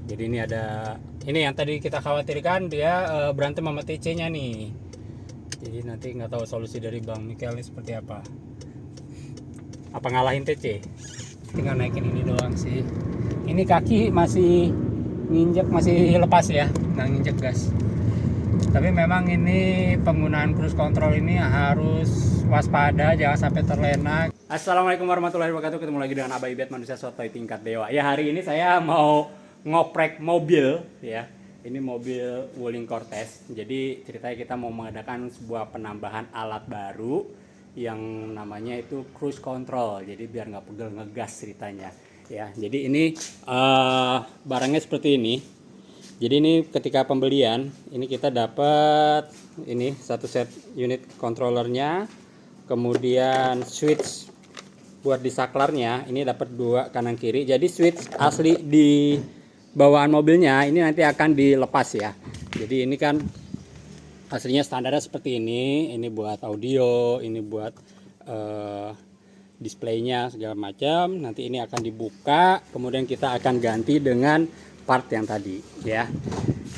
Jadi ini yang tadi kita khawatirkan dia berantem sama TC-nya nih. Jadi nanti nggak tahu solusi dari Bang Mikael ini seperti apa. Apa ngalahin TC? Tinggal naikin ini doang sih. Ini kaki masih nginjek, masih lepas ya, nggak nginjek gas. Tapi memang ini penggunaan cruise control ini harus waspada, jangan sampai terlena. Assalamualaikum warahmatullahi wabarakatuh. Ketemu lagi dengan Abah Ibet, manusia sotoy tingkat dewa. Ya, hari ini saya mau ngoprek mobil ya. Ini mobil Wuling Cortez. Jadi ceritanya kita mau mengadakan sebuah penambahan alat baru yang namanya itu cruise control. Jadi biar nggak pegel ngegas ceritanya. Ya, jadi ini barangnya seperti ini. Jadi ini ketika pembelian ini kita dapat ini satu set unit controllernya, kemudian switch buat di saklarnya ini dapat dua kanan kiri. Jadi switch asli di bawaan mobilnya ini nanti akan dilepas ya. Jadi ini kan aslinya standarnya seperti ini buat audio, ini buat displaynya segala macam. Nanti ini akan dibuka, kemudian kita akan ganti dengan part yang tadi ya.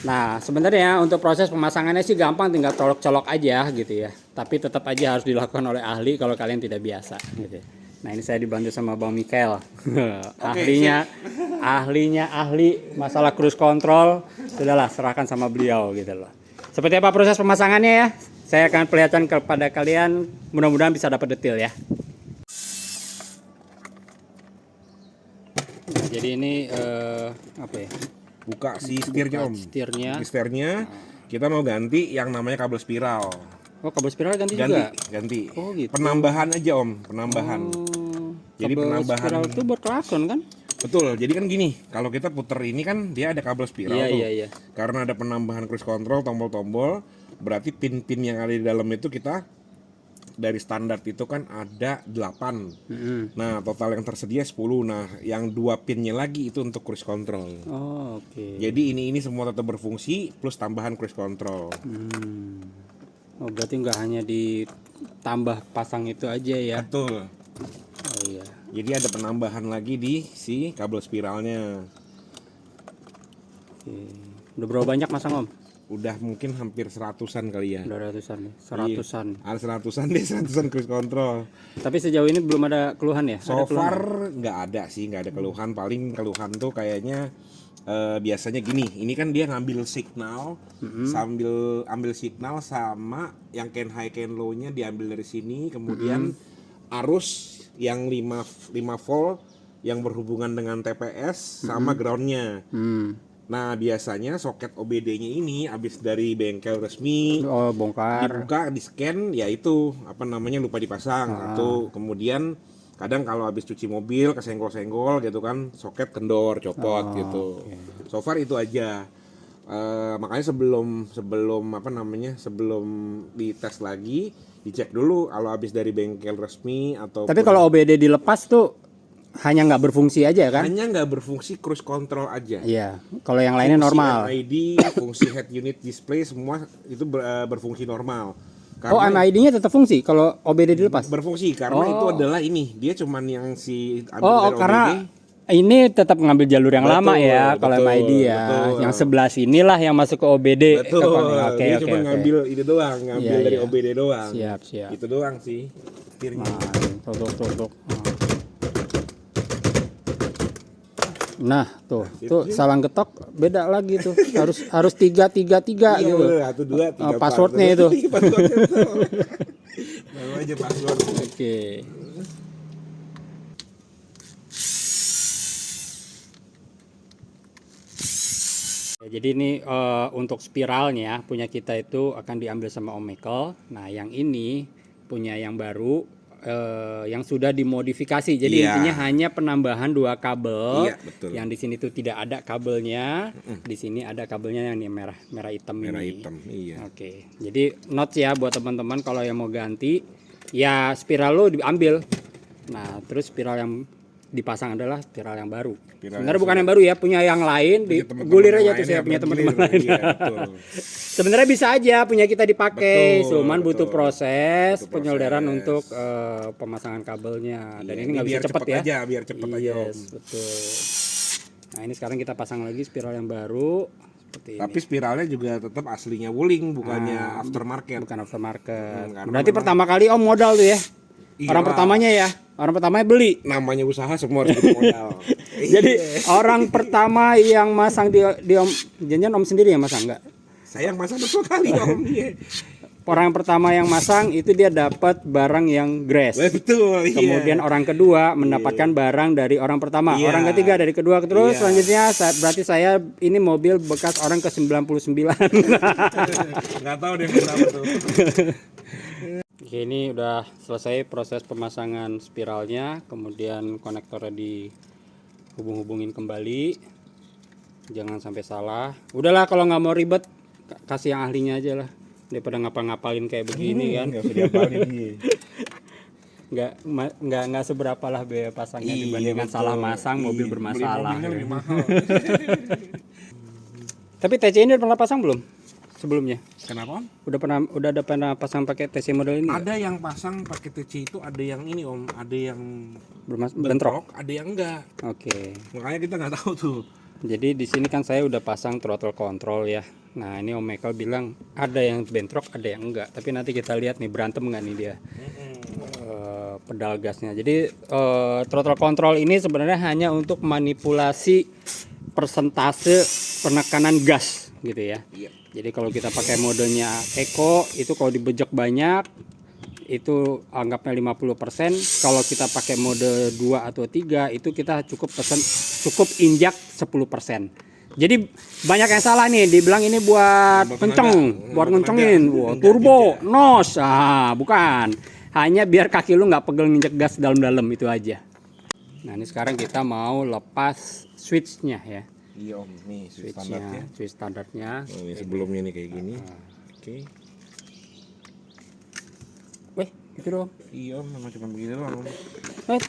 Nah sebenarnya untuk proses pemasangannya sih gampang, tinggal colok-colok aja gitu ya. Tapi tetap aja harus dilakukan oleh ahli kalau kalian tidak biasa gitu. Nah ini saya dibantu sama Bang Mikael. ahlinya ahli masalah cruise control. Sudahlah, serahkan sama beliau gitu loh. Seperti apa proses pemasangannya ya? Saya akan perlihatkan kepada kalian, mudah-mudahan bisa dapat detail ya. Jadi ini apa ya? Buka si setirnya om. Setirnya. Setirnya kita mau ganti yang namanya kabel spiral. Oh, kabel spiral ganti juga? Ganti. Oh gitu. Penambahan aja om, penambahan. Jadi kabel penambahan. Spiral itu buat klakson kan? Betul. Jadi kan gini, kalau kita puter ini kan dia ada kabel spiral tuh. Iya. Karena ada penambahan cruise control, tombol-tombol, berarti pin-pin yang ada di dalam itu kita dari standar itu kan ada 8. Nah, total yang tersedia 10. Nah, yang 2 pinnya lagi itu untuk cruise control. Oh, oke. Jadi ini semua tetap berfungsi plus tambahan cruise control. Oh, berarti nggak hanya ditambah pasang itu aja ya? Betul. Oh iya. Jadi ada penambahan lagi di si kabel spiralnya. Oke. Udah berapa banyak masang om? Udah mungkin hampir 100-an kali ya. Udah ratusan nih, 100-an. Ada 100-an deh, 100-an cruise control. Tapi sejauh ini belum ada keluhan ya? So far nggak ada sih, nggak ada keluhan. Paling keluhan tuh kayaknya biasanya gini. Ini kan dia ngambil signal, sambil ambil signal sama yang can high can low-nya diambil dari sini. Kemudian arus yang 5 volt yang berhubungan dengan TPS sama groundnya. Nah biasanya soket OBD-nya ini habis dari bengkel resmi bongkar, dibuka, di scan, ya itu apa namanya lupa dipasang atau kemudian kadang kalau habis cuci mobil kesenggol-senggol gitu kan soket kendor copot gitu. So far itu aja. Makanya sebelum apa namanya sebelum dites lagi dicek dulu kalau habis dari bengkel resmi atau. Tapi kalau OBD dilepas tuh hanya nggak berfungsi aja kan? Hanya nggak berfungsi cruise control aja. Iya. Kalau yang lainnya normal. MID, fungsi head unit display semua itu berfungsi normal. Karena MID-nya tetap fungsi kalau OBD dilepas? Berfungsi karena itu adalah ini dia cuman yang si ambil dari karena OBD. Ini tetap ngambil jalur yang lama ya kalau MID ya. Betul. Yang sebelah sinilah yang masuk ke OBD. Betul. Dia cuma ngambil itu doang, ngambil dari OBD doang. Siap. Itu doang sih. Setirnya. Tuh. Nah, tuh salang getok beda lagi tuh. harus 3 gitu. Iya, 1 2 3. Passwordnya itu. Baru aja password. Oke. Jadi ini untuk spiralnya punya kita itu akan diambil sama Om Michael. Nah, yang ini punya yang baru. Yang sudah dimodifikasi, jadi intinya hanya penambahan 2 kabel. Iya, betul. Yang di sini tuh tidak ada kabelnya, di sini ada kabelnya yang merah hitam ini. Merah hitam, iya. Oke, jadi notes ya buat teman-teman kalau yang mau ganti, ya spiral lo diambil. Nah, terus spiral yang dipasang adalah spiral yang baru. Sebenarnya bukan yang baru ya, punya yang lain, gulir aja tuh saya punya teman-teman lain. Iya, sebenarnya bisa aja punya kita dipakai, cuman butuh proses penyolderan untuk pemasangan kabelnya. Dan ini nggak bisa cepet ya. Biar cepet aja. Betul. Nah ini sekarang kita pasang lagi spiral yang baru seperti ini. Tapi spiralnya juga tetap aslinya Wuling, bukannya aftermarket. Bukan aftermarket. Karena Berarti memang- pertama kali Om modal tuh ya. Orang Iyalah. pertamanya ya. Orang pertamanya beli. Namanya usaha semua harus butuh modal. Jadi orang pertama yang masang di Om, janjian Om sendiri yang masang enggak? Saya yang masak betul kali Om. Iya. Orang pertama yang masang itu dia dapat barang yang grass. Betul, iya. Kemudian orang kedua mendapatkan barang dari orang pertama, Iya. orang ketiga dari kedua, terus Iya. selanjutnya berarti saya ini mobil bekas orang ke 99. Nggak tahu deh berapa tuh. Oke, ini udah selesai proses pemasangan spiralnya, kemudian konektornya dihubung-hubungin kembali. Jangan sampai salah. Udahlah kalau nggak mau ribet kasih yang ahlinya aja lah. Daripada ngapal-ngapalin kayak begini kan. Nggak usah diapalin. Iya. Nggak seberapa lah biaya pasangnya Iya, dibandingkan betul. salah masang mobil Iya, bermasalah. beli mobilnya ya. lebih mahal. Tapi TC ini udah pernah pasang belum sebelumnya? Kenapa? Udah ada pernah pasang pakai TC model ini? Ada yang pasang pakai TC itu, ada yang ini Om, ada yang Bentrok. ada yang enggak. Oke. Makanya kita nggak tahu tuh. Jadi di sini kan saya udah pasang throttle control ya. Nah ini Om Michael bilang ada yang bentrok, ada yang enggak. Tapi nanti kita lihat nih berantem nggak nih dia. Pedal gasnya. Jadi throttle control ini sebenarnya hanya untuk manipulasi persentase penekanan gas gitu ya. Iya. Jadi kalau kita pakai modenya Eco itu kalau dibejek banyak itu anggapnya 50%. Kalau kita pakai mode 2 atau 3 itu kita cukup injak 10%. Jadi banyak yang salah nih, dibilang ini buat kenceng, buat ngencengin, wah, turbo, nos, bukan. Hanya biar kaki lu nggak pegel nginjek gas dalam-dalam itu aja. Nah ini sekarang kita mau lepas switchnya ya. Iya Om, nih switch standarnya. Switch standarnya. Oh, ini sebelumnya nih kayak gini. Oke. Weh, gitu dong. Iya Om, memang cuma begini doang Om.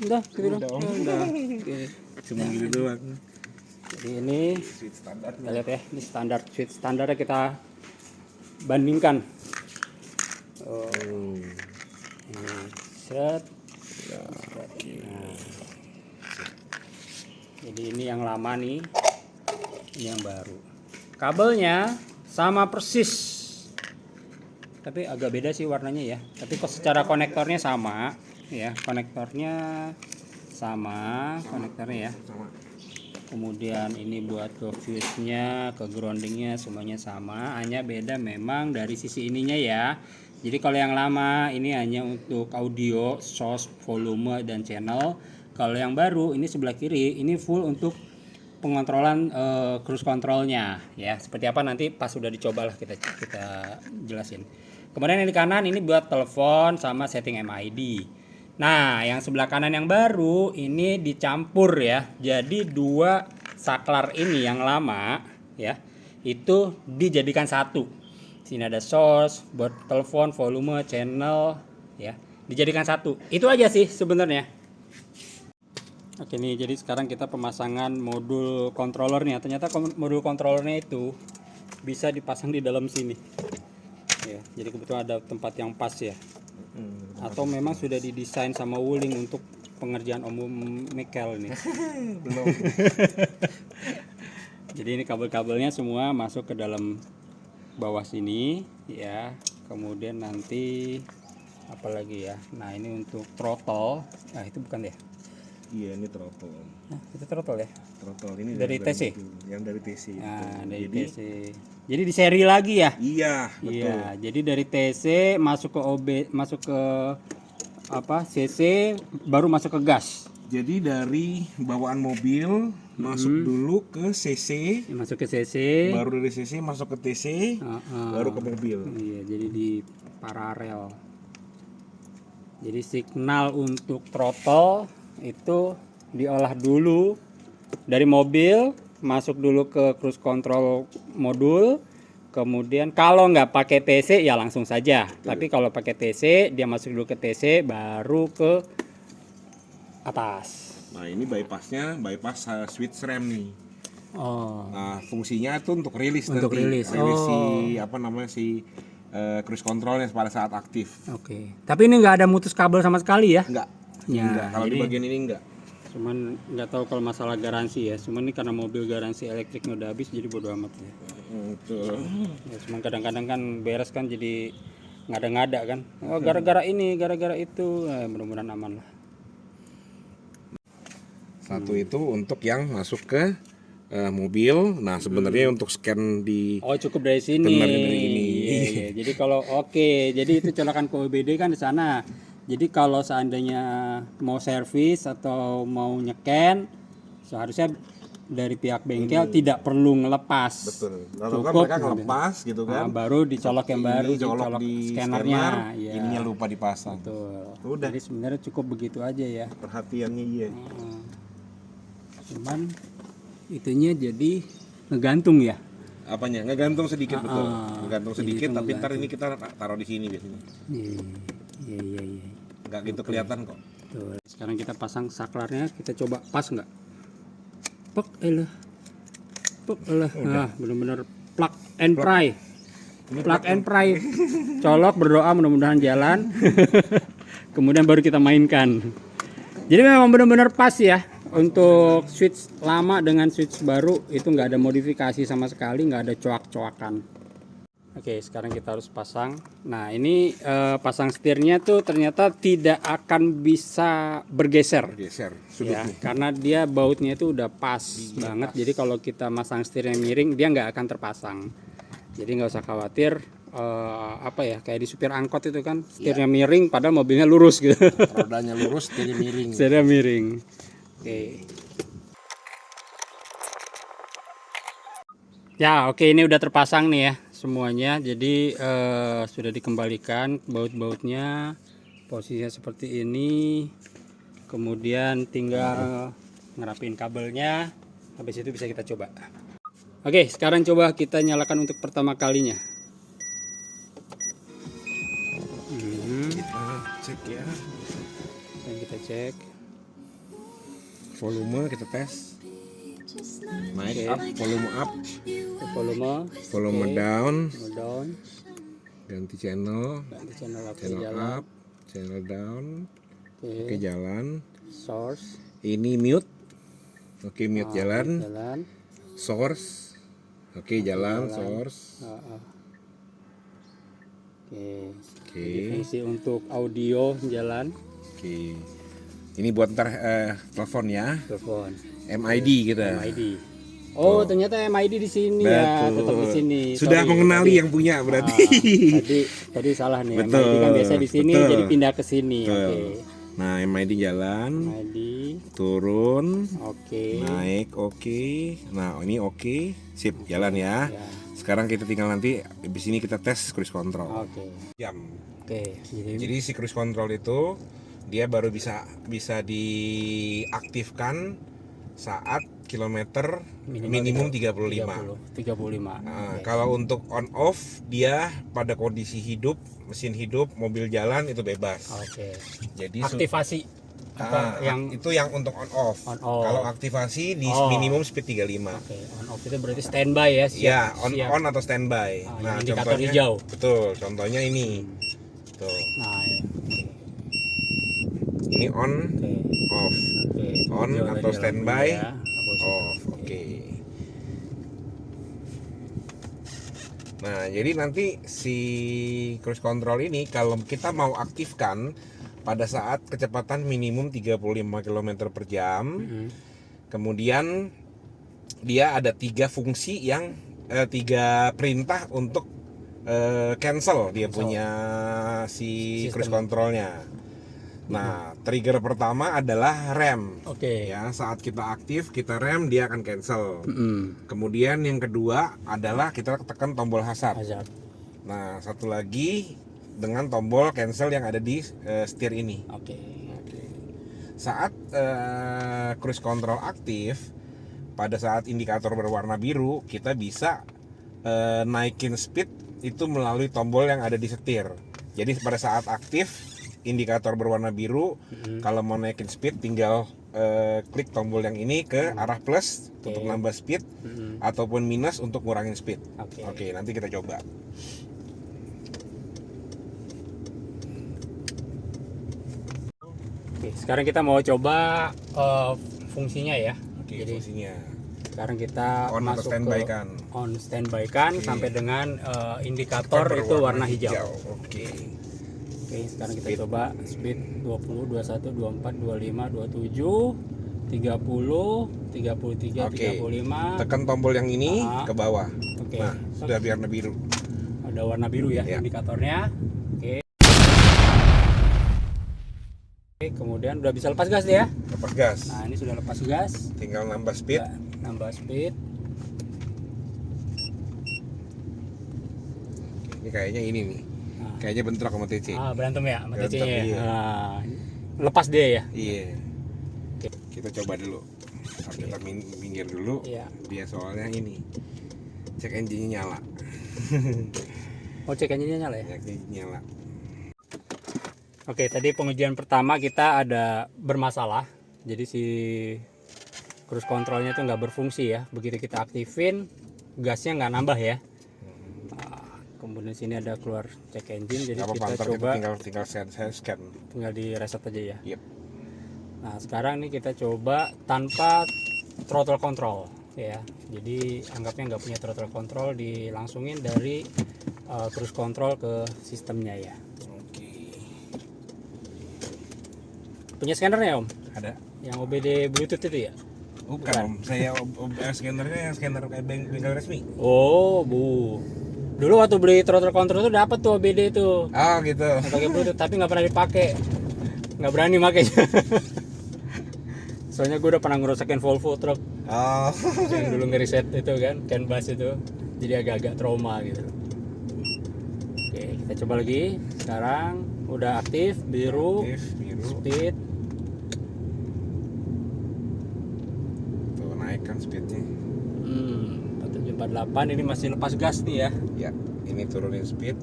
Udah, gitu dong. Udah, Om. Udah. Oke. Cuma gini doang. Jadi ini Switch standar. kita lihat ya, ini standar switch standarnya kita bandingkan. Ini set. Nah. Jadi ini yang lama nih, ini yang baru. Kabelnya sama persis, tapi agak beda sih warnanya ya. Tapi kok secara konektornya sama, ya konektornya sama konektornya ya. Sama. Kemudian ini buat ke fuse-nya, ke groundingnya semuanya sama, hanya beda memang dari sisi ininya ya. Jadi kalau yang lama ini hanya untuk audio, source, volume dan channel. Kalau yang baru ini sebelah kiri ini full untuk pengontrolan cruise controlnya ya. Seperti apa nanti pas sudah dicobalah kita jelasin. Kemudian yang di kanan ini buat telepon sama setting MID. Nah, yang sebelah kanan yang baru ini dicampur ya. Jadi dua saklar ini yang lama ya, itu dijadikan satu. Sini ada source, buat telepon, volume, channel ya. Dijadikan satu. Itu aja sih sebenarnya. Oke nih, jadi sekarang kita pemasangan modul controllernya. Ternyata modul controllernya itu bisa dipasang di dalam sini. Ya, jadi kebetulan ada tempat yang pas ya. Atau memang sudah didesain sama Wuling untuk pengerjaan Om Michael nih. Belum. Jadi ini kabel-kabelnya semua masuk ke dalam bawah sini ya. Kemudian nanti apa lagi ya? Nah, ini untuk throttle. Nah, itu bukan ya? Iya, ini throttle. Nah, itu throttle ya. Throttle ini Dari TC? Yang dari TC. Nah, dari Jadi, TC. Jadi di seri lagi ya? iya, betul. Iya, jadi dari TC masuk ke masuk ke apa? CC baru masuk ke gas. Jadi dari bawaan mobil masuk dulu ke CC, Masuk ke CC. baru dari CC masuk ke TC, baru ke mobil. Iya, jadi di paralel. Jadi signal untuk throttle itu diolah dulu dari mobil, masuk dulu ke cruise control modul. Kemudian kalau nggak pakai TC ya langsung saja. Tapi kalau pakai TC dia masuk dulu ke TC baru ke atas. Nah ini bypassnya bypass switch rem nih. Oh. Nah fungsinya itu untuk rilis Untuk nanti. rilis. Si apa namanya si cruise controlnya pada saat aktif. Oke. Tapi ini nggak ada mutus kabel sama sekali ya? Enggak. Ya, Enggak. Kalau di jadi- bagian ini enggak. Cuman nggak tahu kalau masalah garansi ya. Cuman ini karena mobil garansi elektriknya udah habis jadi bodo amat ya. Betul. Ya, cuman kadang-kadang kan beres kan jadi ngada-ngada kan. Oh gara-gara ini, gara-gara itu. Mudah-mudahan aman lah. Satu itu untuk yang masuk ke mobil. Nah sebenarnya untuk scan di Oh cukup dari sini. Benar dari ini. Iya. Jadi kalau jadi itu colokan ke OBD kan di sana. Jadi kalau seandainya mau servis atau mau nyeken, seharusnya dari pihak bengkel tidak perlu ngelepas. betul. Lalu kan Cukup mereka ngelepas gitu kan. baru dicolok yang baru, Colok di scannernya. scanner, Iya. ininya lupa dipasang. Betul. Udah. Jadi sebenarnya cukup begitu aja ya. Perhatiannya iya. Cuman itunya jadi ngegantung ya. Apanya? Ngegantung sedikit betul. Ngegantung jadi sedikit itu tapi ntar ini kita taruh di sini biasanya. Iya. Nggak gitu kelihatan kok. Tuh, sekarang kita pasang saklarnya, kita coba pas nggak? Pek elah. Nah, benar-benar plug and pry. Plug and pry. Colok, berdoa mudah-mudahan jalan. Kemudian baru kita mainkan. Jadi memang benar-benar pas ya. Untuk switch lama dengan switch baru itu nggak ada modifikasi sama sekali, nggak ada coak-coakan. Oke, sekarang kita harus pasang. Nah, ini pasang setirnya tuh ternyata tidak akan bisa bergeser. Geser Ya, sudutnya. karena dia bautnya itu udah pas banget. Jadi kalau kita masang setirnya miring, dia nggak akan terpasang. Jadi nggak usah khawatir. Kayak di supir angkot itu kan setirnya miring, padahal mobilnya lurus gitu. Rodanya lurus, jadi miring. Setirnya miring. Oke. Ya, oke, ini udah terpasang nih ya semuanya. Jadi sudah dikembalikan baut-bautnya, posisinya seperti ini. Kemudian tinggal ngerapin kabelnya. Habis itu bisa kita coba. Oke, sekarang coba kita nyalakan untuk pertama kalinya. Kita cek ya. Dan kita cek. Volume kita tes. Naik Oke. up, volume up, Volume down, down, ganti channel, ganti channel up, channel jalan. up, channel down. Oke, Oke, jalan. source. Ini mute. Oke, mute jalan. Jalan. Source. Oke, jalan, source. Oke. Oke. Jadi fungsi untuk audio jalan. Oke. Ini buat ntar telepon ya. Telepon. MID kita. MID. Oh, ternyata MID di sini ya, tetap di sini. Sudah Sorry, mengenali tadi- yang punya berarti. tadi salah nih. Betul, MID kan biasa di sini, betul. jadi pindah ke sini. Betul. Oke. Nah, MID jalan, MID. turun, Oke. naik, oke. Nah, ini oke. Sip, jalan ya. Ya. Sekarang kita tinggal nanti di sini kita tes cruise control. Oke. Jam. Oke. Jadi si cruise control itu dia baru bisa diaktifkan saat kilometer minimum 35. 35. Nah, kalau untuk on off dia pada kondisi hidup, mesin hidup, mobil jalan itu bebas. Oke. Jadi Aktivasi yang itu yang untuk on off. On off. Kalau aktivasi di Oh. minimum speed 35. Oke, on off itu berarti standby ya, siap. Ya, on siap. on atau standby. yang indikator hijau. Betul, contohnya ini. Tuh. Nah, ya. Ini on, Oke. off. Oke. On Hijau atau tadi lampunya standby, ya. Hapus. off. Oke. Nah, jadi nanti si cruise control ini kalau kita mau aktifkan pada saat kecepatan minimum 35 km per jam, kemudian dia ada 3 fungsi yang 3 perintah untuk cancel dia punya si Sistem. cruise controlnya. Nah, trigger pertama adalah rem. Oke. Ya, saat kita aktif, kita rem, dia akan cancel. Mm-mm. Kemudian yang kedua adalah kita tekan tombol hazard. Hazard. Nah, satu lagi dengan tombol cancel yang ada di setir ini. Oke. Saat cruise control aktif, pada saat indikator berwarna biru, kita bisa naikin speed itu melalui tombol yang ada di setir. Jadi pada saat aktif, indikator berwarna biru, kalau mau naikin speed tinggal klik tombol yang ini ke arah plus untuk nambah speed, ataupun minus untuk ngurangin speed. Oke, nanti kita coba. Oke, Oke, sekarang kita mau coba fungsinya ya. Oke, Jadi fungsinya sekarang kita on atau masuk standby ke kan. on standby kan Oke. sampai dengan indikator Kan itu berwarna warna hijau. Oke. Oke, sekarang kita Speed. coba speed 20, 21, 24, 25, 27, 30, 33, Oke. 35. Tekan tombol yang ini ke bawah. Oke. Nah, sudah warna biru. Ada warna biru ya, Ya. indikatornya. Oke. Oke, kemudian udah bisa lepas gas dia. Lepas gas. Nah, ini sudah lepas gas. Tinggal nambah speed. Udah nambah speed. Ini kayaknya ini nih. Nah. Kayaknya bentrok sama TC. Berantem ya sama Berantem, TC-nya. iya. Nah, lepas dia ya. Iya. Kita coba dulu. Ntar kita minggir dulu. Iya. Dia soalnya ini. Cek engine-nya nyala. Oh, cek engine-nya nyala ya. Cek engine nyala. Oke, tadi pengujian pertama kita ada bermasalah. Jadi si cruise controlnya itu nggak berfungsi ya. Begitu kita aktifin, gasnya nggak nambah ya. Nah, kemudian sini ada keluar cek engine. Jadi Apa kita ntar coba tinggal scan. tinggal di reset aja ya. Yep. Nah, sekarang nih kita coba tanpa throttle control ya. Jadi anggapnya nggak punya throttle control, dilangsungin dari cruise control ke sistemnya ya. Punya scannernya Om? Ada. Yang OBD Bluetooth itu ya? Bukan Om, saya scannernya yang scanner kayak bengkel resmi. Oh, Bu. Dulu waktu beli throttle control itu dapat tuh OBD itu. Oh gitu. Pakai Bluetooth tapi nggak pernah dipakai. Nggak berani makanya. Soalnya gue udah pernah ngerusakin Volvo truk. Oh. Yang dulu ngeriset itu kan, CAN bus itu. Jadi agak-agak trauma gitu. Oke, kita coba lagi. Sekarang udah aktif, biru. Speed. Tuh naik kan speednya. 4748 ini masih lepas gas nih ya. Ya, ini turunin speed.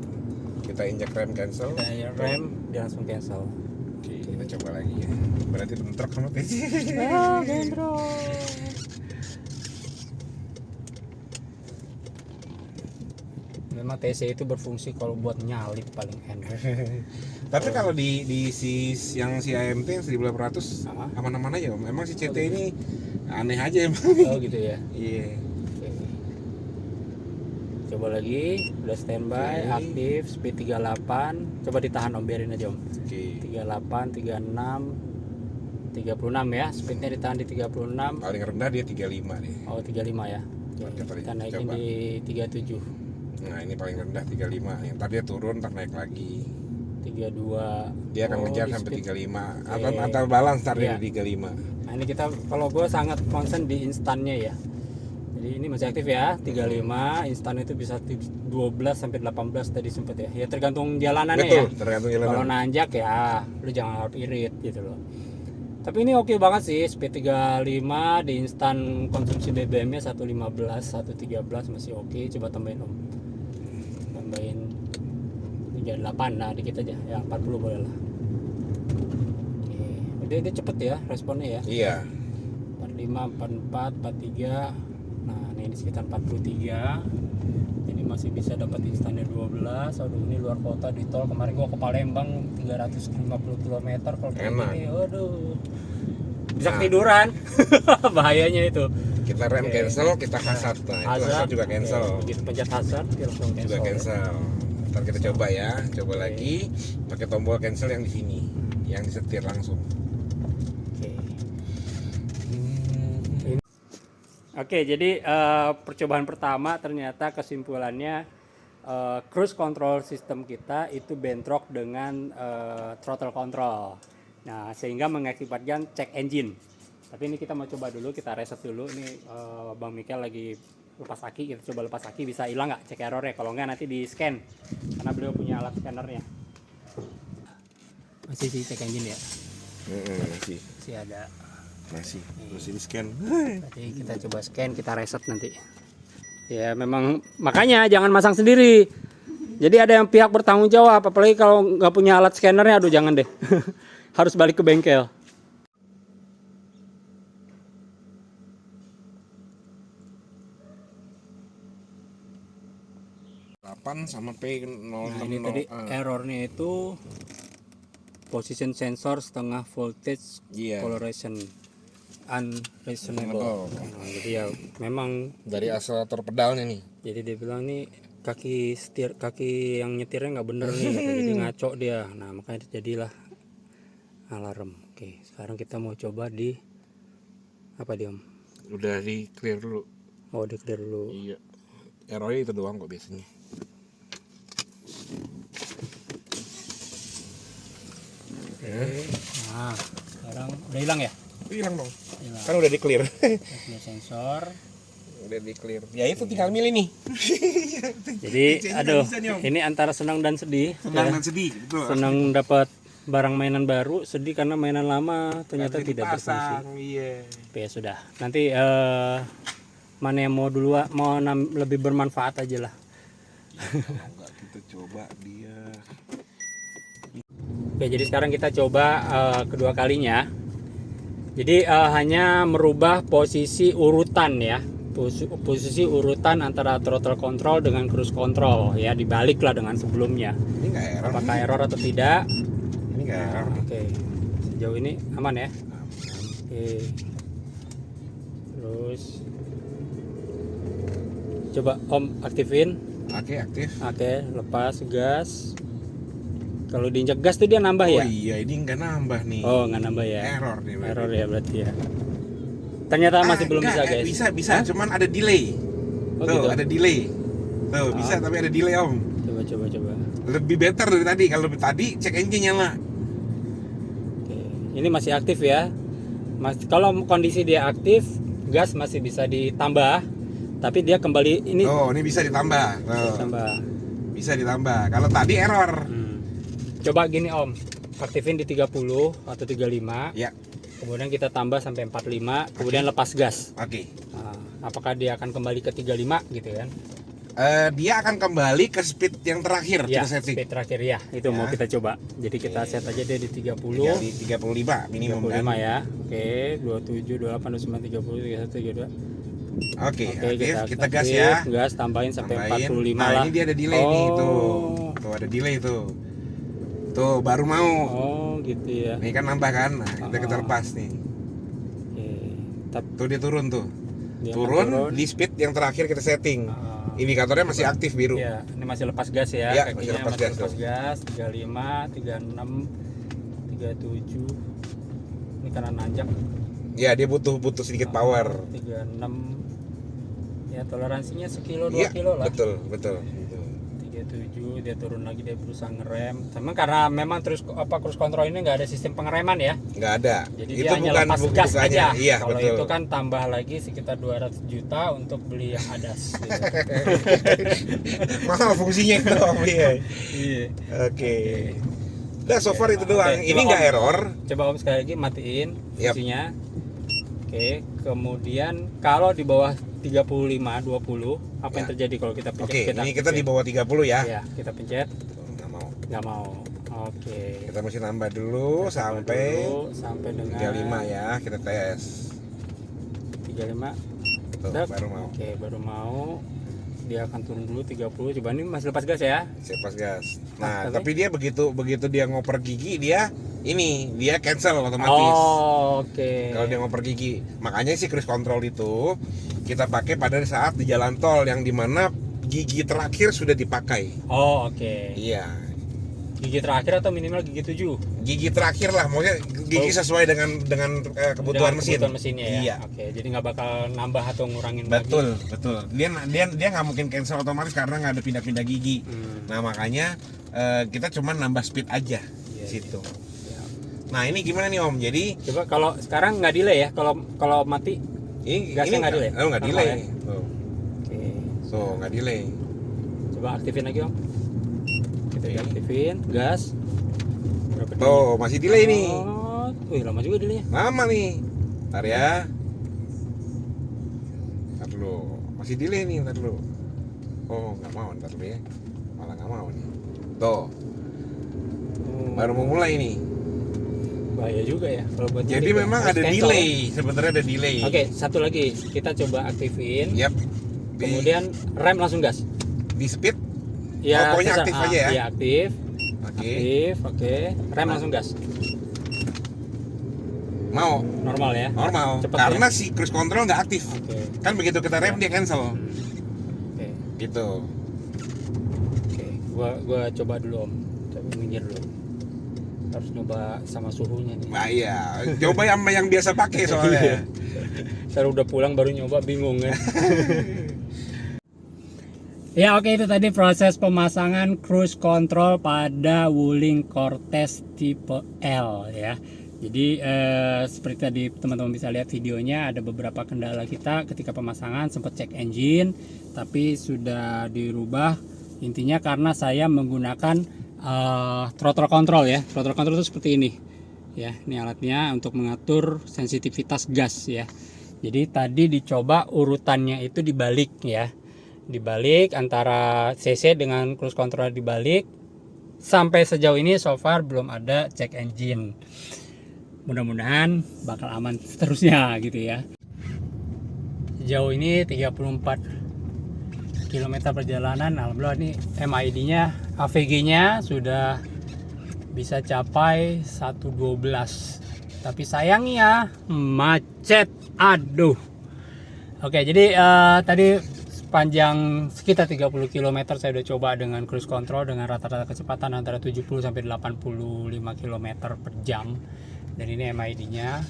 Kita injak rem cancel. Kita rem, dia langsung cancel. Oke, kita coba lagi ya. Berarti bentrok sama PC. Memang TC itu berfungsi kalau buat nyalip paling enak. Tapi kalau di yang si AMT yang 1800 aman-aman aja Om. Emang si CT ini aneh aja emang. Oh gitu ya. Iya. Oke. Coba lagi, udah standby, aktif, speed 38. Coba ditahan Om, biarin aja Om. Oke. 38, 36, 36 ya. Speednya ditahan di 36. Paling rendah dia 35 deh. Oh 35 ya. Oke, kita naikin Coba. di 37. Nah ini paling rendah 35. Yang tadi dia turun, ntar naik lagi. 32. Dia akan ngejar di sampai speed. 35. Oke. Atau balance ntar Iya. di 35. Nah ini kita, kalau gue sangat concern di instannya ya. Jadi ini masih aktif ya, 35. Instan itu bisa 12 sampai 18 tadi sempet ya. Ya tergantung jalanannya Betul, ya. tergantung Kalau jalanan. nanjak ya, lu jangan harap irit gitu loh. Tapi ini oke banget sih, speed 35 di instan konsumsi BBM-nya 115, 113 masih oke. Coba tambahin Om. Tambahin 38, nah dikit aja, ya 40 boleh lah. Oke, dia cepet ya responnya ya. Iya. 45, 44, 43. Nah, ini sekitar 43. Ini masih bisa dapat instannya 12. Aduh, ini luar kota di tol. Kemarin gua ke Palembang 350 km kalau kayak Enak. gini. Waduh. Bisa Nah. ketiduran. Bahayanya itu. Kita rem Oke. cancel, kita hazard. Nah, itu hazard juga cancel. Oke, begitu pencet hazard dia langsung cancel. Juga cancel. Ntar kita coba ya, coba lagi pakai tombol cancel yang di sini, yang disetir langsung. Oke. Oke, jadi percobaan pertama ternyata kesimpulannya cruise control system kita itu bentrok dengan throttle control. Nah, sehingga mengakibatkan check engine. Tapi ini kita mau coba dulu, kita reset dulu. Ini Bang Mikel lagi lepas aki, kita coba lepas aki bisa hilang nggak cek errornya. Kalau nggak nanti di scan, karena beliau punya alat scannernya. Masih sih cek engine ya? Masih ada. Masih di scan. Nanti kita coba scan, kita reset nanti. Ya memang makanya jangan masang sendiri. Jadi ada yang pihak bertanggung jawab, apalagi kalau nggak punya alat scannernya, aduh jangan deh. Harus balik ke bengkel. 8 sama P066. Nah ini tadi errornya itu position sensor setengah voltage Iya. coloration unreasonable. Nah, jadi ya memang Dari akselerator pedalnya nih. jadi dia bilang nih kaki yang nyetirnya nggak bener nih kata. Jadi ngaco dia. Nah makanya jadilah alarm. Oke, sekarang kita mau coba di apa dia Om? Udah di clear dulu. Oh di clear dulu. Iya. Errornya itu doang kok biasanya. Oke. Nah sekarang udah hilang ya? Hilang dong. Hilang. Kan udah di clear. Clear sensor. Udah di clear. Ya itu tinggal milih nih. Jadi aduh ini antara senang dan sedih. Senang ya. dan sedih, betul. Senang dapat barang mainan baru, sedih karena mainan lama ternyata tidak berfungsi. Iya. Tapi ya sudah. Nanti mana yang mau lebih bermanfaat aja lah. Kalau enggak kita coba dia. Oke, jadi sekarang kita coba kedua kalinya. Jadi hanya merubah posisi urutan ya. Posisi urutan antara throttle control dengan cruise control ya, dibalik lah dengan sebelumnya. Ini enggak error. Apakah error atau tidak? Ini enggak error. Oke. Sejauh ini aman ya. Oke. Terus coba Om aktifin. Oke, aktif. Oke, lepas gas. Kalau diinjak gas tuh dia nambah Oh ya? iya, ini enggak nambah nih. Oh, nggak nambah ya. Error nih. berarti. Error ya berarti ya. Ternyata masih belum enggak, bisa guys. Bisa, cuman ada delay. Oh, Tuh, gitu? ada delay. Tuh, bisa tapi ada delay, Om. Coba. Lebih better dari tadi. Kalau tadi cek engine nyala. Oke. Ini masih aktif ya. Kalau kondisi dia aktif, gas masih bisa ditambah. Tapi dia kembali ini Oh, ini bisa ditambah. Tuh, tambah. bisa ditambah. Kalau tadi error. Coba gini Om, aktifin di 30 atau 35. Ya, Kemudian kita tambah sampai 45, kemudian lepas gas. oke. Nah, apakah dia akan kembali ke 35 gitu kan? Dia akan kembali ke speed yang terakhir Ya, kita setting. speed terakhir ya. Itu mau kita coba. Jadi kita set aja dia di 30. Di 35 minimum 35 kan. ya. Oke, 27, 28, 29, 30, 31, 32. Oke, Oke, aktif. Kita gas aktif, ya. Gas tambahin sampai Tambahin. 45 Nah, lah. ini dia ada delay nih tuh. Oh. Tuh ada delay tuh. Tuh baru mau. Oh, gitu ya. Ini kan nambah kan. Nah, kita lepas nih. Oke. Tapi Tuh dia turun tuh. dia akan Turun di speed yang terakhir kita setting. Indikatornya masih aktif biru. ya, ini masih lepas gas ya. Iya, Kakinya masih lepas gas tuh. gas 35, 36, 37. Ini karena nanjak. Ya, dia butuh sedikit power. 36. Ya, toleransinya sekilo 2 Iya, kilo lah. betul. 37 dia turun lagi, dia berusaha ngerem. Sama karena memang terus cruise control ini nggak ada sistem pengereman ya. Nggak ada. Jadi itu dia hanya bukan lepas gas bukannya. aja. Iya, Kalau betul. itu kan tambah lagi sekitar 200 juta untuk beli yang ADAS gitu. Mahal fungsinya itu Om. Iya. Iya. Oke. Udah so far itu Oke, doang. Ini coba nggak Om. error. Coba Om sekali lagi matiin Yap. fungsinya. Oke, kemudian kalau di bawah 35, 20, apa yang Ya. terjadi kalau kita pencet? Oke, ini kita di aktifin? bawah 30 ya. Ya, kita pencet, Nggak mau. nggak mau. Oke. Kita mesti nambah dulu sampai sampai dengan 35 ya, kita tes. 35. Tuh, Dap. baru mau. Oke, baru mau. Dia akan turun dulu 30. Coba ini masih lepas gas ya. Saya pas gas. Nah, Tapi- tapi dia begitu dia ngoper gigi dia cancel otomatis. Oh, oke. Kalau dia ngoper gigi, makanya sih cruise control itu kita pakai pada saat di jalan tol yang dimana gigi terakhir sudah dipakai. Oh, oke. Iya, Gigi terakhir atau minimal gigi 7? gigi terakhir lah, maksudnya gigi sesuai dengan kebutuhan Dengan mesin. kebutuhan mesinnya ya. Iya, Oke, jadi nggak bakal nambah atau ngurangin betul. Dia nggak mungkin cancel otomatis karena nggak ada pindah-pindah gigi. Hmm. Nah makanya kita cuma nambah speed aja Iya, di situ. Ya. Nah ini gimana nih Om? Jadi Coba kalau sekarang nggak delay ya, kalau mati. ini Gasnya nggak delay? nggak Normal delay. ya? Tuh, Oke. tuh nggak delay. Coba aktifin lagi Om. Kita Oke. aktifin gas. Berapa delay? Tuh masih delay nih. Oh, wih lama juga delaynya. Lama nih. Ntar ya. Ntar dulu. Masih delay nih, ntar dulu. Oh, nggak mau ntar dulu ya. Malah nggak mau nih. Tuh, baru mau mulai nih. Bahaya juga ya kalau buat Jadi delay. memang Harus ada cancel. delay. Sebenarnya ada delay. Oke, satu lagi kita coba aktifin. Yap. Kemudian rem langsung gas. Di speed. Ya, pokoknya terserah. aktif aja ya? Iya, aktif. Oke. Aktif, oke. Rem langsung gas. Mau Normal ya. normal. Cepet Karena ya? si cruise control nggak aktif. Oke. Kan begitu kita rem dia cancel. Oke. Gitu. Oke. Gua coba dulu Om. Coba minggir dulu. Harus nyoba sama suhunya nih. Nah iya, coba sama yang biasa pakai Iya. soalnya. Saya udah pulang baru nyoba bingung kan. Ya oke, itu tadi proses pemasangan cruise control pada Wuling Cortez tipe L ya. Jadi seperti tadi teman-teman bisa lihat videonya, ada beberapa kendala kita ketika pemasangan, sempat cek engine tapi sudah dirubah. Intinya karena saya menggunakan throttle control ya. Throttle control itu seperti ini ya. Ini alatnya untuk mengatur sensitivitas gas ya. Jadi tadi dicoba urutannya itu dibalik ya. Dibalik antara CC dengan cruise control dibalik. Sampai sejauh ini so far belum ada cek engine. Mudah-mudahan bakal aman seterusnya gitu ya. Sejauh ini 34 km perjalanan. Alhamdulillah ini MID-nya, AVG-nya sudah bisa capai 112. Tapi sayangnya macet. Aduh. Oke, jadi tadi sepanjang sekitar 30 km saya udah coba dengan cruise control dengan rata-rata kecepatan antara 70 sampai 85 km per jam. Dan ini MID-nya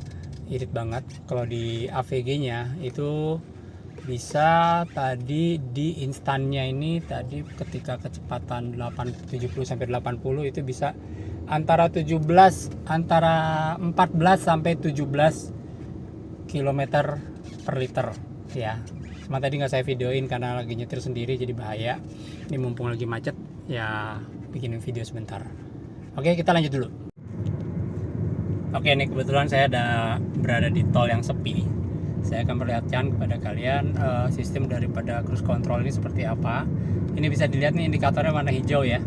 irit banget. Kalau di AVG-nya itu bisa tadi di instannya ini tadi ketika kecepatan 70 sampai 80 itu bisa antara 14 sampai 17 km per liter ya. Cuma tadi nggak saya videoin karena lagi nyetir sendiri jadi bahaya. Ini mumpung lagi macet ya, bikinin video sebentar. Oke, kita lanjut dulu. Oke, ini kebetulan saya berada di tol yang sepi. Saya akan perlihatkan kepada kalian sistem daripada cruise control ini seperti apa. Ini bisa dilihat nih indikatornya warna hijau ya.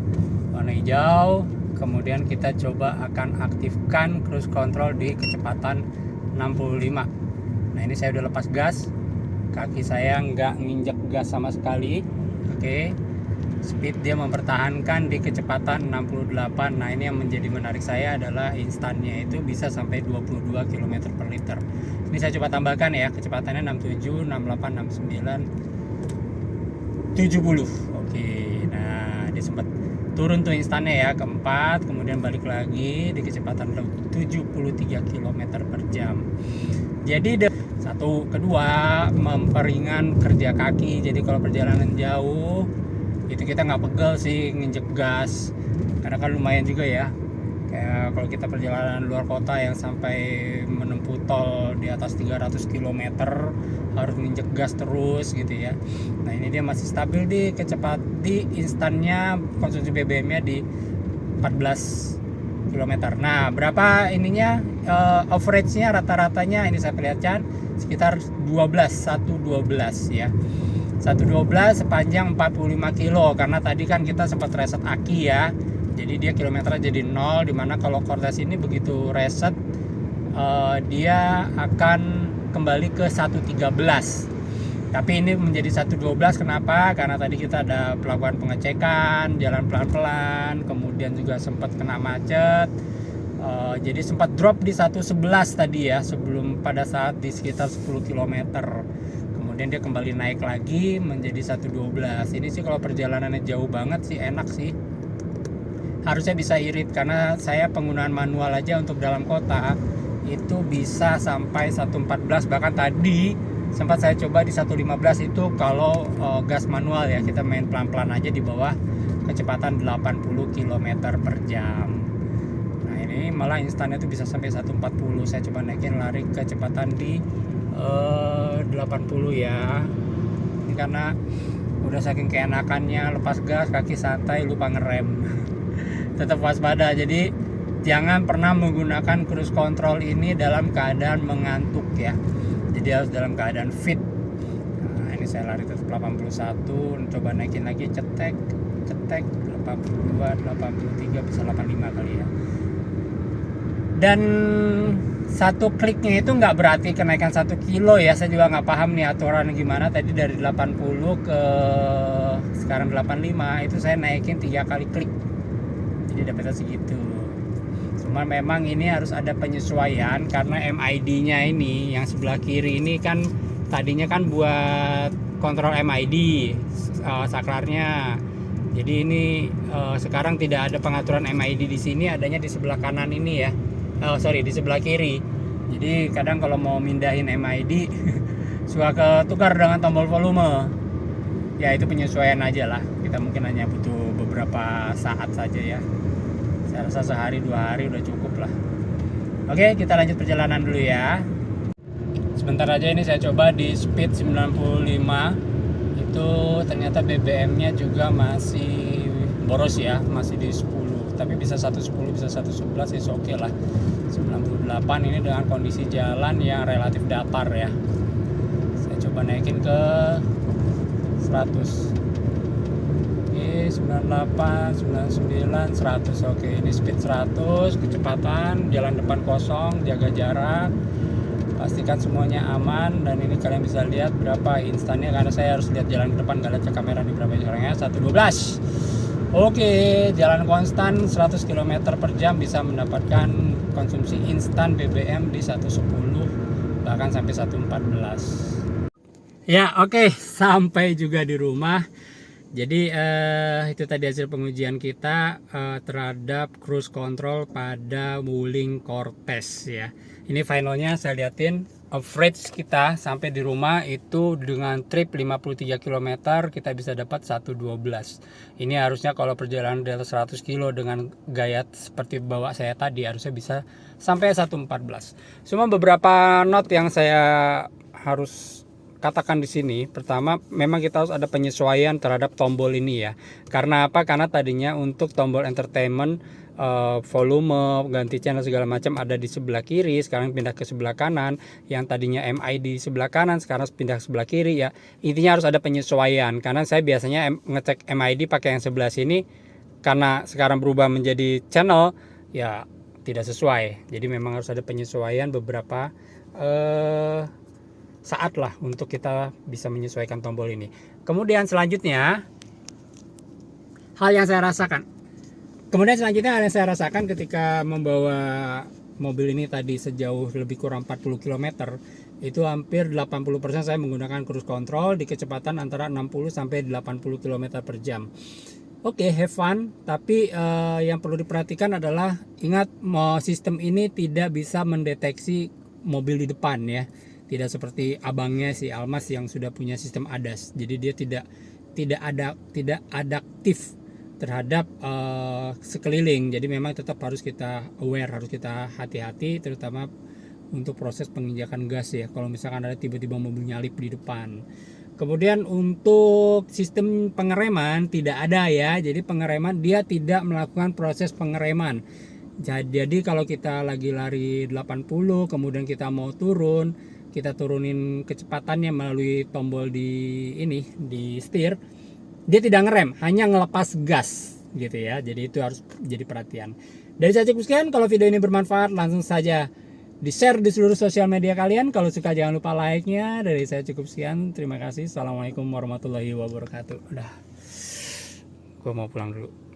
Warna hijau. Kemudian kita coba akan aktifkan cruise control di kecepatan 65. Nah, ini saya udah lepas gas. Kaki saya nggak nginjek gas sama sekali. Oke. Speed dia mempertahankan di kecepatan 68. Nah, ini yang menjadi menarik saya adalah instannya itu bisa sampai 22 km per liter. Ini saya coba tambahkan ya, kecepatannya 67, 68, 69, 70. Oke, nah dia sempat turun tuh instannya ya ke 4, kemudian balik lagi di kecepatan 73 km per jam. Jadi satu, kedua memperingan kerja kaki. Jadi kalau perjalanan jauh itu kita nggak pegel sih nginjek gas, karena kan lumayan juga ya. Kayak kalau kita perjalanan luar kota yang sampai menempuh tol di atas 300 km harus nginjek gas terus gitu ya. Nah, ini dia masih stabil di instannya, konsumsi BBM-nya di 14 km. Nah, berapa ininya average-nya, rata-ratanya ini saya perlihatkan sekitar 112 ya. 112 sepanjang 45 kilo, karena tadi kan kita sempat reset aki ya. Jadi dia kilometernya jadi 0, dimana kalau Cortez ini begitu reset dia akan kembali ke 113. Tapi ini menjadi 112 kenapa? Karena tadi kita ada pelakuan pengecekan, jalan pelan-pelan, kemudian juga sempat kena macet. Jadi sempat drop di 111 tadi ya, sebelum pada saat di sekitar 10 km. Kemudian dia kembali naik lagi menjadi 112. Ini sih kalau perjalanannya jauh banget sih enak sih. Harusnya bisa irit karena saya penggunaan manual aja untuk dalam kota itu bisa sampai 114, bahkan tadi sempat saya coba di 115 itu kalau gas manual ya, kita main pelan-pelan aja di bawah kecepatan 80 km per jam. Nah, ini malah instannya itu bisa sampai 140. Saya coba naikin lari kecepatan di 80 ya. Ini karena udah saking keenakannya lepas gas, kaki santai, lupa ngerem. Tetap waspada, jadi jangan pernah menggunakan cruise control ini dalam keadaan mengantuk ya. Jadi harus dalam keadaan fit. Nah, ini saya lari tetap 81, coba naikin lagi, cetek 82, 83, bisa 85 kali ya. Dan satu kliknya itu nggak berarti kenaikan 1 kilo ya. Saya juga nggak paham nih aturan gimana. Tadi dari 80 ke sekarang 85 itu saya naikin 3 kali klik. Jadi jadi dapatnya segitu. Cuma memang ini harus ada penyesuaian karena MID-nya ini yang sebelah kiri ini kan tadinya kan buat kontrol MID saklarnya. Jadi ini sekarang tidak ada pengaturan MID di sini, adanya di sebelah kanan ini ya. Di sebelah kiri. Jadi kadang kalau mau mindahin MID suka ketukar dengan tombol volume. Ya itu penyesuaian aja lah. Kita mungkin hanya butuh beberapa saat saja ya. Saya rasa sehari 2 hari udah cukup lah. Oke, kita lanjut perjalanan dulu ya. Sebentar aja ini saya coba di speed 95. Itu ternyata BBM-nya juga masih boros ya, masih di 10. Tapi bisa 110, bisa 111 is oke lah. 98 ini dengan kondisi jalan yang relatif datar ya. Saya coba naikin ke 100. 98, 99, 100. Oke, ini speed 100, kecepatan, jalan depan kosong, jaga jarak, pastikan semuanya aman. Dan ini kalian bisa lihat berapa instannya karena saya harus lihat jalan ke depan, gak lihat kamera di berapa sekarang ya. 112. Oke, jalan konstan 100 km per jam bisa mendapatkan konsumsi instan BBM di 110 bahkan sampai 114. Ya, oke, sampai juga di rumah. Jadi itu tadi hasil pengujian kita terhadap cruise control pada Wuling Cortez ya. Ini finalnya saya liatin average kita sampai di rumah itu dengan trip 53 km kita bisa dapat 112. Ini harusnya kalau perjalanan di atas 100 km dengan gaya seperti bawa saya tadi harusnya bisa sampai 114. Cuma beberapa note yang saya harus katakan di sini. Pertama, memang kita harus ada penyesuaian terhadap tombol ini ya. Karena apa? Karena tadinya untuk tombol entertainment, volume, ganti channel segala macam ada di sebelah kiri, sekarang pindah ke sebelah kanan. Yang tadinya MID di sebelah kanan, sekarang pindah ke sebelah kiri ya. Intinya harus ada penyesuaian. Karena saya biasanya ngecek MID pakai yang sebelah sini, karena sekarang berubah menjadi channel, ya tidak sesuai. Jadi memang harus ada penyesuaian beberapa saat lah untuk kita bisa menyesuaikan tombol ini. Kemudian selanjutnya hal yang saya rasakan ketika membawa mobil ini tadi sejauh lebih kurang 40 km itu hampir 80% saya menggunakan cruise control di kecepatan antara 60 sampai 80 km per jam. Oke, have fun, tapi yang perlu diperhatikan adalah ingat sistem ini tidak bisa mendeteksi mobil di depan ya. Tidak seperti abangnya si Almas yang sudah punya sistem ADAS. Jadi dia tidak adaptif terhadap sekeliling. Jadi memang tetap harus kita aware, harus kita hati-hati terutama untuk proses penginjakan gas ya. Kalau misalkan ada tiba-tiba mobil nyalip di depan. Kemudian untuk sistem pengereman tidak ada ya. Jadi pengereman dia tidak melakukan proses pengereman. Jadi kalau kita lagi lari 80 kemudian kita mau turun, kita turunin kecepatannya melalui tombol di setir, dia tidak ngerem, hanya ngelepas gas gitu ya. Jadi itu harus jadi perhatian. Dari saya cukup sekian. Kalau video ini bermanfaat langsung saja di share di seluruh sosial media kalian. Kalau suka jangan lupa like-nya. Dari saya cukup sekian. Terima kasih. Assalamualaikum warahmatullahi wabarakatuh. Udah, gue mau pulang dulu.